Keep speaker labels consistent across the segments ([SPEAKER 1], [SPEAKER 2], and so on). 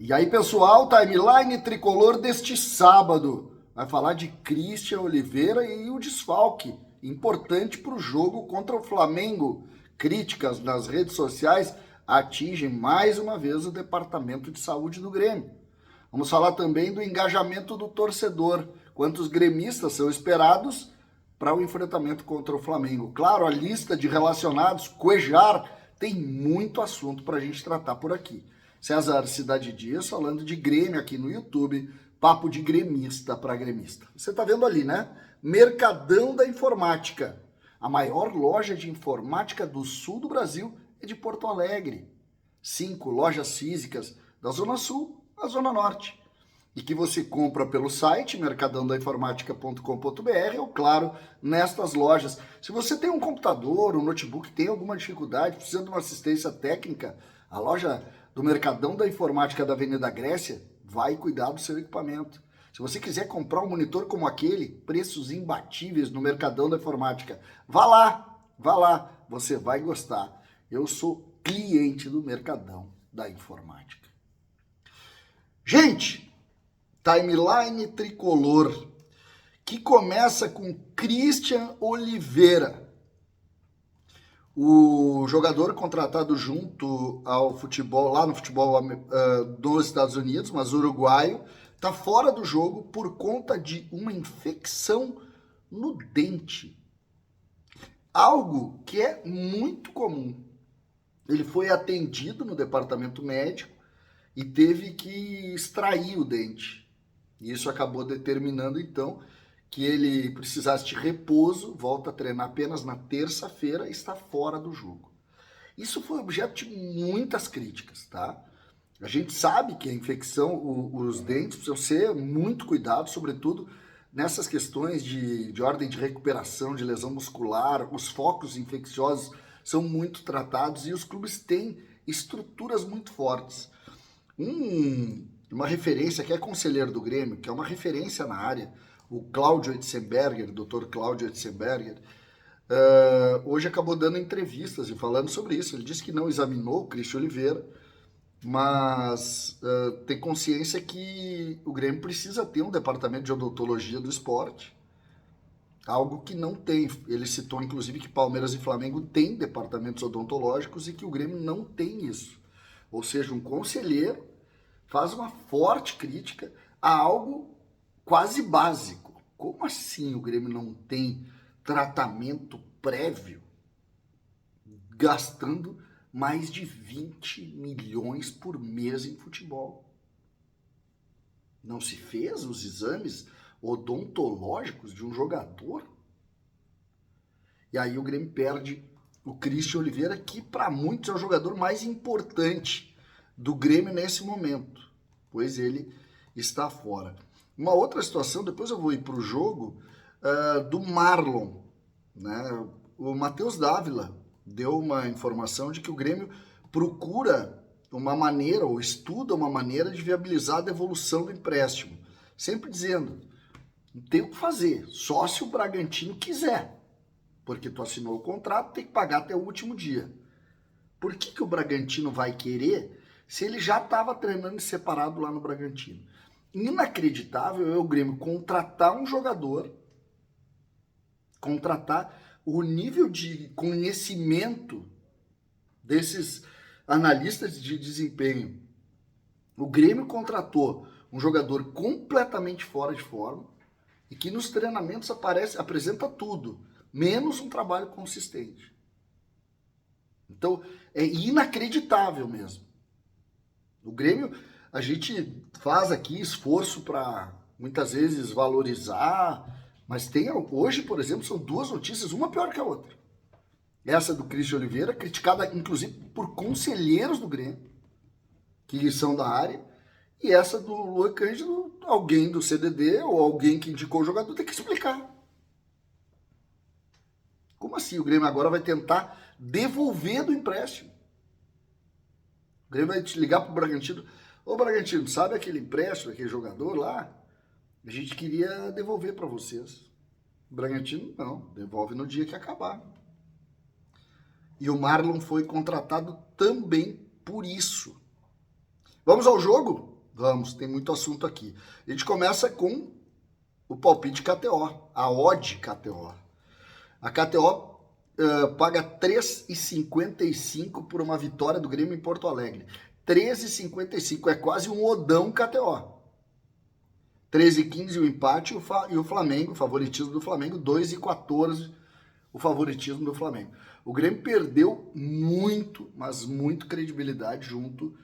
[SPEAKER 1] E aí, pessoal, timeline tricolor deste sábado. Vai falar de Christian Oliveira e o desfalque, importante para o jogo contra o Flamengo. Críticas nas redes sociais atingem mais uma vez o Departamento de Saúde do Grêmio. Vamos falar também do engajamento do torcedor, quantos gremistas são esperados para o enfrentamento contra o Flamengo. Claro, a lista de relacionados, Cuejar, tem muito assunto para a gente tratar por aqui. César Cidade Dias falando de Grêmio aqui no YouTube, papo de gremista para gremista. Você está vendo ali, né? Mercadão da Informática. A maior loja de informática do sul do Brasil é de Porto Alegre. 5 lojas físicas da Zona Sul à Zona Norte. E que você compra pelo site mercadãodainformática.com.br ou, claro, nestas lojas. Se você tem um computador, um notebook, tem alguma dificuldade, precisa de uma assistência técnica, a loja do Mercadão da Informática da Avenida Grécia vai cuidar do seu equipamento. Se você quiser comprar um monitor como aquele, preços imbatíveis no Mercadão da Informática, vá lá, você vai gostar. Eu sou cliente do Mercadão da Informática. Gente, timeline tricolor, que começa com Christian Oliveira. O jogador contratado junto ao futebol, lá no futebol dos Estados Unidos, mas uruguaio, está fora do jogo por conta de uma infecção no dente. Algo que é muito comum. Ele foi atendido no departamento médico e teve que extrair o dente. E isso acabou determinando, então, que ele precisasse de repouso, volta a treinar apenas na terça-feira e está fora do jogo. Isso foi objeto de muitas críticas, tá? A gente sabe que a infecção, os dentes precisam ser muito cuidados, sobretudo nessas questões de ordem de recuperação, de lesão muscular, os focos infecciosos são muito tratados e os clubes têm estruturas muito fortes. Uma referência que é conselheiro do Grêmio, que é uma referência na área, o Cláudio Etzenberger, Dr. Cláudio Etzenberger, hoje acabou dando entrevistas e falando sobre isso. Ele disse que não examinou o Christian Oliveira, mas tem consciência que o Grêmio precisa ter um departamento de odontologia do esporte, algo que não tem. Ele citou, inclusive, que Palmeiras e Flamengo têm departamentos odontológicos e que o Grêmio não tem isso. Ou seja, um conselheiro faz uma forte crítica a algo quase básico. Como assim o Grêmio não tem tratamento prévio, gastando mais de 20 milhões por mês em futebol? Não se fez os exames odontológicos de um jogador? E aí o Grêmio perde o Christian Oliveira, que para muitos é o jogador mais importante do Grêmio nesse momento, pois ele está fora. Uma outra situação, depois eu vou ir para o jogo, do Marlon, né? O Matheus Dávila deu uma informação de que o Grêmio procura uma maneira, ou estuda uma maneira de viabilizar a devolução do empréstimo. Sempre dizendo, não tem o que fazer, só se o Bragantino quiser, porque tu assinou o contrato, tem que pagar até o último dia. Por que o Bragantino vai querer se ele já estava treinando separado lá no Bragantino? Inacreditável é o Grêmio contratar um jogador, contratar o nível de conhecimento desses analistas de desempenho. O Grêmio contratou um jogador completamente fora de forma e que nos treinamentos apresenta tudo, menos um trabalho consistente. Então, é inacreditável mesmo. O Grêmio, a gente faz aqui esforço para, muitas vezes, valorizar, mas hoje, por exemplo, são duas notícias, uma pior que a outra. Essa do Christian Oliveira, criticada, inclusive, por conselheiros do Grêmio, que são da área, e essa do Luan Cândido, alguém do CDD ou alguém que indicou o jogador tem que explicar. Como assim? O Grêmio agora vai tentar devolver do empréstimo. O Grêmio vai te ligar pro Bragantino. Ô Bragantino, sabe aquele empréstimo, aquele jogador lá? A gente queria devolver para vocês. O Bragantino, não. Devolve no dia que acabar. E o Marlon foi contratado também por isso. Vamos ao jogo? Vamos, tem muito assunto aqui. A gente começa com o palpite KTO, a odd KTO. A KTO paga 3,55 por uma vitória do Grêmio em Porto Alegre. 13,55, é quase um odão KTO. 13,15 o empate e o Flamengo, o favoritismo do Flamengo, 2,14 o favoritismo do Flamengo. O Grêmio perdeu muito, mas muito credibilidade junto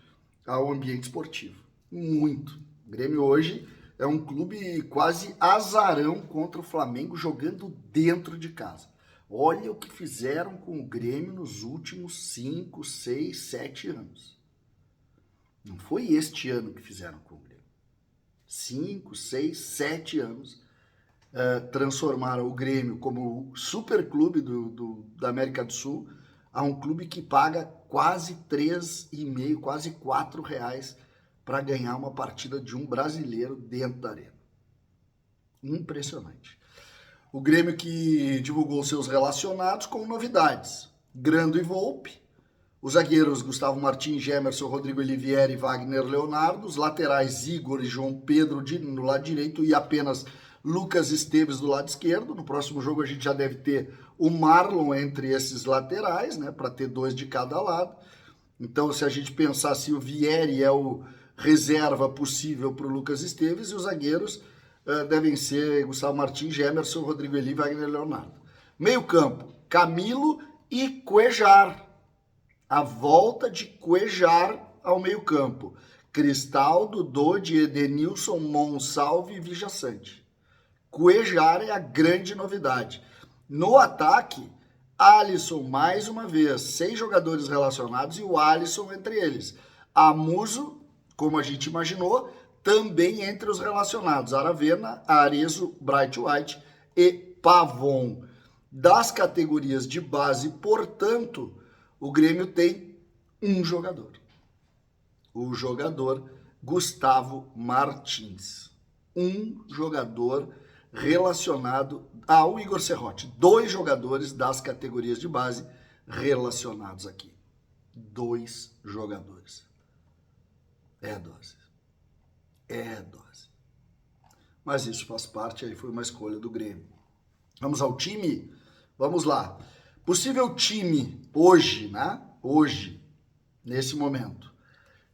[SPEAKER 1] ao ambiente esportivo. Muito. O Grêmio hoje é um clube quase azarão contra o Flamengo jogando dentro de casa. Olha o que fizeram com o Grêmio nos últimos 5, 6, 7 anos. Não foi este ano que fizeram com o Grêmio. 5, 6, 7 anos transformaram o Grêmio como o super clube da América do Sul a um clube que paga quase 3,5, quase R$4 para ganhar uma partida de um brasileiro dentro da arena. Impressionante. O Grêmio que divulgou seus relacionados com novidades. Grando e Volpi. Os zagueiros Gustavo Martins, Gemerson, Rodrigo Olivieri e Wagner Leonardo. Os laterais Igor e João Pedro no lado direito e apenas Lucas Esteves do lado esquerdo. No próximo jogo a gente já deve ter o Marlon entre esses laterais, né, para ter 2 de cada lado. Então, se a gente pensar se o Vieri é o reserva possível para o Lucas Esteves, e os zagueiros devem ser Gustavo Martins, Gemerson, Rodrigo Eli e Wagner Leonardo. Meio campo, Camilo e Cuejar. A volta de Cuejar ao meio campo. Cristaldo, Dodi, Edenilson, Monsalve e Vijaçante. Cuejar é a grande novidade. No ataque, Alisson, mais uma vez, 6 jogadores relacionados e o Alisson entre eles. Amuso, como a gente imaginou, também entre os relacionados. Aravena, Arezo, Bright White e Pavon. Das categorias de base, portanto, o Grêmio tem um jogador. O jogador Gustavo Martins. Um jogador relacionado ao Igor Serrote. 2 jogadores das categorias de base relacionados aqui. 2 jogadores. É dose. É dose. Mas isso faz parte, aí foi uma escolha do Grêmio. Vamos ao time? Vamos lá. Possível time hoje, né? Hoje, nesse momento.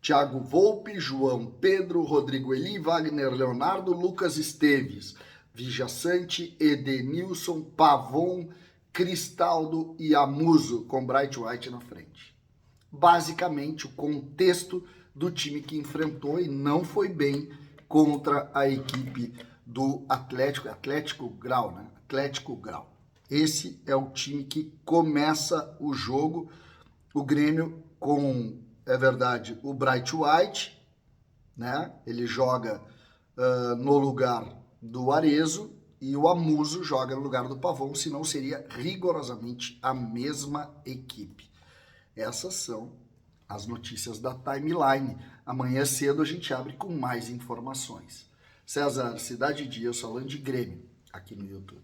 [SPEAKER 1] Thiago Volpi, João Pedro, Rodrigo Eli, Wagner Leonardo, Lucas Esteves, Vijaçante, Edenilson, Pavon, Cristaldo e Amuso, com Bright White na frente. Basicamente, o contexto do time que enfrentou e não foi bem contra a equipe do Atlético Grau, né? Atlético Grau. Esse é o time que começa o jogo. O Grêmio com, é verdade, o Bright White, né? Ele joga no lugar do Arezo e o Amuso joga no lugar do Pavon, senão seria rigorosamente a mesma equipe. Essas são as notícias da Timeline. Amanhã cedo a gente abre com mais informações. César, Cidade Dias, falando de Grêmio, aqui no YouTube.